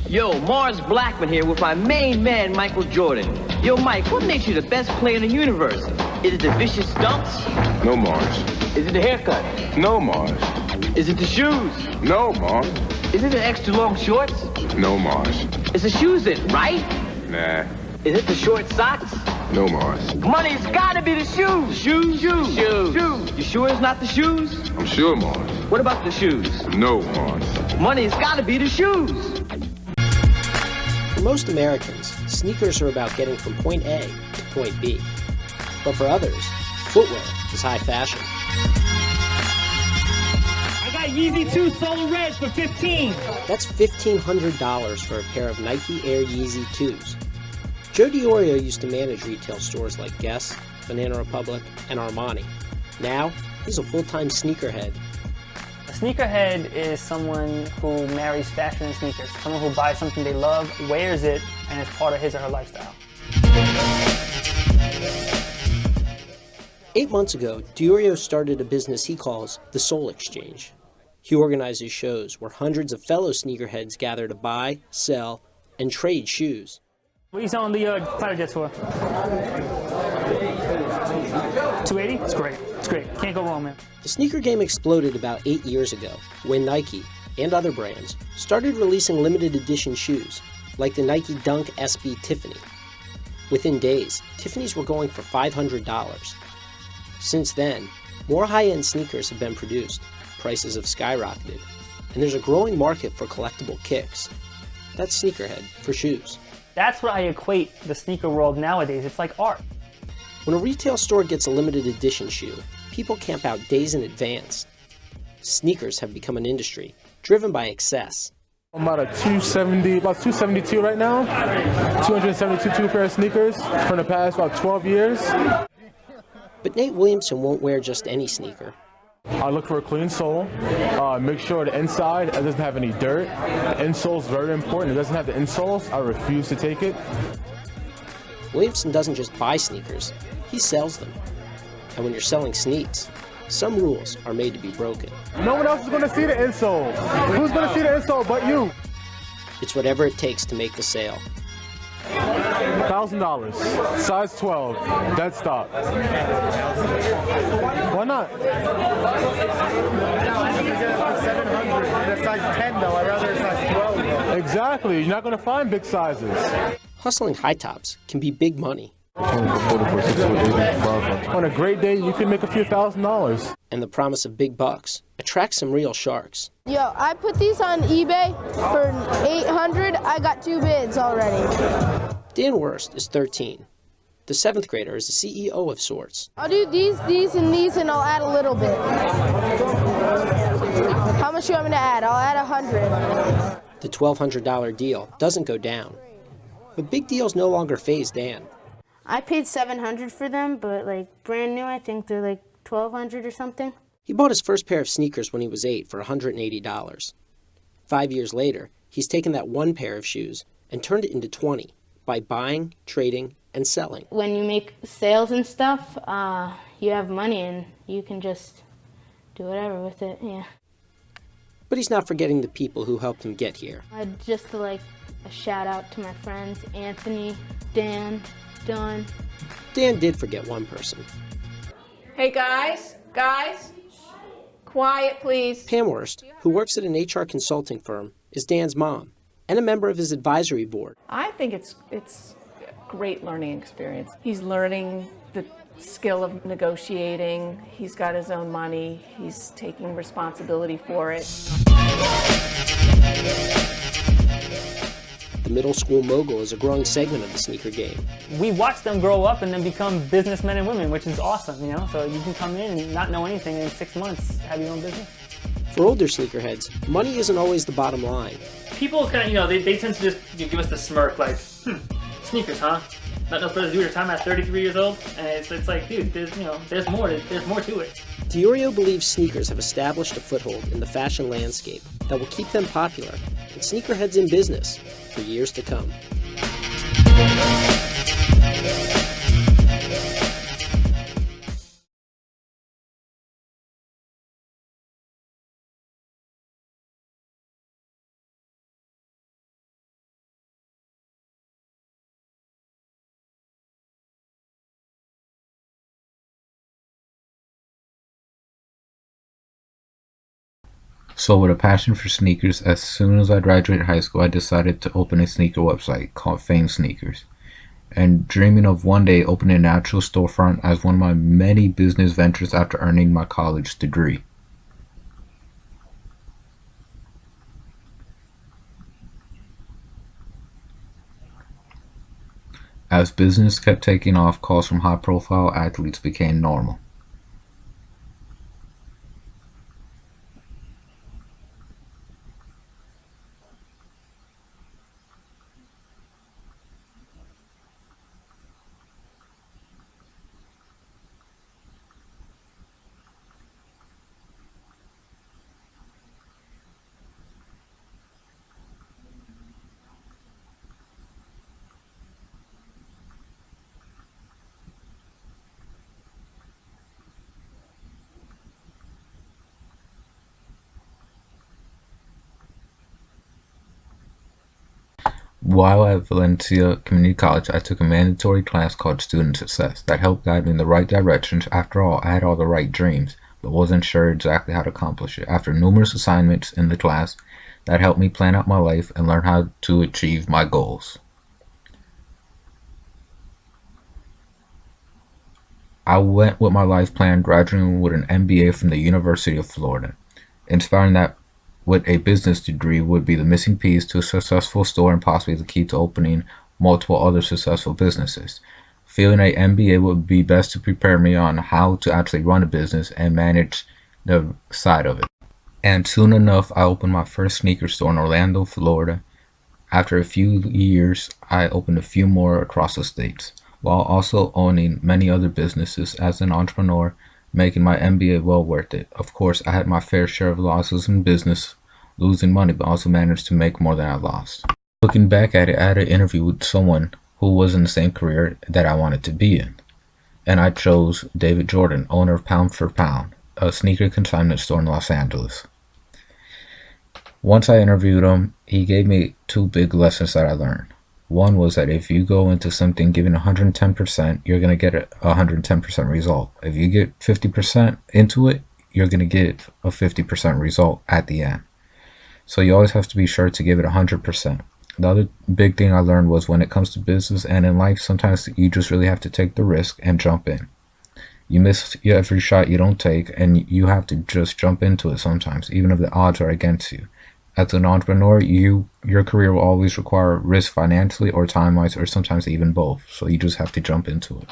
Yo, Mars Blackman here with my main man, Michael Jordan. Yo, Mike, what makes you the best player in the universe? Is it the vicious stunts? No, Mars. Is it the haircut? No, Mars. Is it the shoes? No, Mars. Is it the extra long shorts? No, Mars. It's the shoes then, right? Nah. Is it the short socks? No, Mars. Money's gotta be the shoes. Shoes. You sure it's not the shoes? I'm sure, Mars. What about the shoes? No, Mars. Money's gotta be the shoes. For most Americans, sneakers are about getting from point A to point B. But for others, footwear is high fashion. I got Yeezy 2 Solar Reds for $15. That's $1,500 for a pair of Nike Air Yeezy 2s. Joe DiOrio used to manage retail stores like Guess, Banana Republic, and Armani. Now, he's a full-time sneakerhead. A sneakerhead is someone who marries fashion and sneakers. Someone who buys something they love, wears it, and it's part of his or her lifestyle. 8 months ago, DiOrio started a business he calls the Soul Exchange. He organizes shows where hundreds of fellow sneakerheads gather to buy, sell, and trade shoes. What are you selling the fighter jets for? 280? It's great. It's great. Can't go wrong, man. The sneaker game exploded about 8 years ago when Nike, and other brands, started releasing limited edition shoes, like the Nike Dunk SB Tiffany. Within days, Tiffany's were going for $500. Since then, more high-end sneakers have been produced, prices have skyrocketed, and there's a growing market for collectible kicks. That's sneakerhead for shoes. That's what I equate the sneaker world nowadays. It's like art. When a retail store gets a limited edition shoe, people camp out days in advance. Sneakers have become an industry driven by excess. I'm about 272 right now. 272 pair of sneakers from the past about 12 years. But Nate Williamson won't wear just any sneaker. I look for a clean sole, make sure the inside doesn't have any dirt. The insole is very important. If it doesn't have the insoles, I refuse to take it. Williamson doesn't just buy sneakers, he sells them. And when you're selling sneaks, some rules are made to be broken. No one else is going to see the insole. Who's going to see the insole but you? It's whatever it takes to make the sale. $1,000, size 12, dead stock. Why not? 700, and a size 10 though, I'd rather a size 12 though. Exactly, you're not going to find big sizes. Hustling high tops can be big money. On a great day, you can make a few $1,000s. And the promise of big bucks attracts some real sharks. Yo, I put these on eBay for $800. I got 2 bids already. Dan Wurst is 13. The 7th grader is the CEO of sorts. I'll do these, and these, and I'll add a little bit. How much do you want me to add? I'll add 100. The $1,200 deal doesn't go down. But big deals no longer faze Dan. I paid $700 for them, but like brand new, I think they're like $1,200 or something. He bought his first pair of sneakers when he was 8 for $180. 5 years later, he's taken that one pair of shoes and turned it into 20 by buying, trading, and selling. When you make sales and stuff, you have money and you can just do whatever with it, yeah. But he's not forgetting the people who helped him get here. Just like a shout out to my friends, Anthony, Dan, Don. Dan did forget one person. Hey guys, quiet please. Pam Wurst, who works at an HR consulting firm, is Dan's mom and a member of his advisory board. I think it's a great learning experience. He's learning the skill of negotiating. He's got his own money. He's taking responsibility for it. The middle school mogul is a growing segment of the sneaker game. We watch them grow up and then become businessmen and women, which is awesome, you know? So you can come in and not know anything and in 6 months have your own business. For older sneakerheads, money isn't always the bottom line. People kind of, they tend to just give us the smirk, like, sneakers, huh? Not enough further to do your time at 33 years old? And it's like, dude, there's more to it. DiOrio believes sneakers have established a foothold in the fashion landscape that will keep them popular and sneakerheads in business for years to come. So with a passion for sneakers, as soon as I graduated high school, I decided to open a sneaker website called Fame Sneakers. And dreaming of one day opening an actual storefront as one of my many business ventures after earning my college degree. As business kept taking off, calls from high-profile athletes became normal. While at Valencia Community College, I took a mandatory class called Student Success that helped guide me in the right directions. After all, I had all the right dreams, but wasn't sure exactly how to accomplish it. After numerous assignments in the class, that helped me plan out my life and learn how to achieve my goals. I went with my life plan, graduating with an MBA from the University of Florida, inspiring that with a business degree would be the missing piece to a successful store and possibly the key to opening multiple other successful businesses. Feeling a MBA would be best to prepare me on how to actually run a business and manage the side of it. And soon enough, I opened my first sneaker store in Orlando, Florida. After a few years, I opened a few more across the states, while also owning many other businesses as an entrepreneur, making my MBA well worth it. Of course, I had my fair share of losses in business, losing money, but also managed to make more than I lost. Looking back at it, I had an interview with someone who was in the same career that I wanted to be in. And I chose David Jordan, owner of Pound for Pound, a sneaker consignment store in Los Angeles. Once I interviewed him, he gave me two big lessons that I learned. One was that if you go into something giving 110%, you're going to get a 110% result. If you get 50% into it, you're going to get a 50% result at the end. So you always have to be sure to give it 100%. The other big thing I learned was when it comes to business and in life, sometimes you just really have to take the risk and jump in. You miss every shot you don't take, and you have to just jump into it sometimes, even if the odds are against you. As an entrepreneur, your career will always require risk financially or time-wise, or sometimes even both. So you just have to jump into it.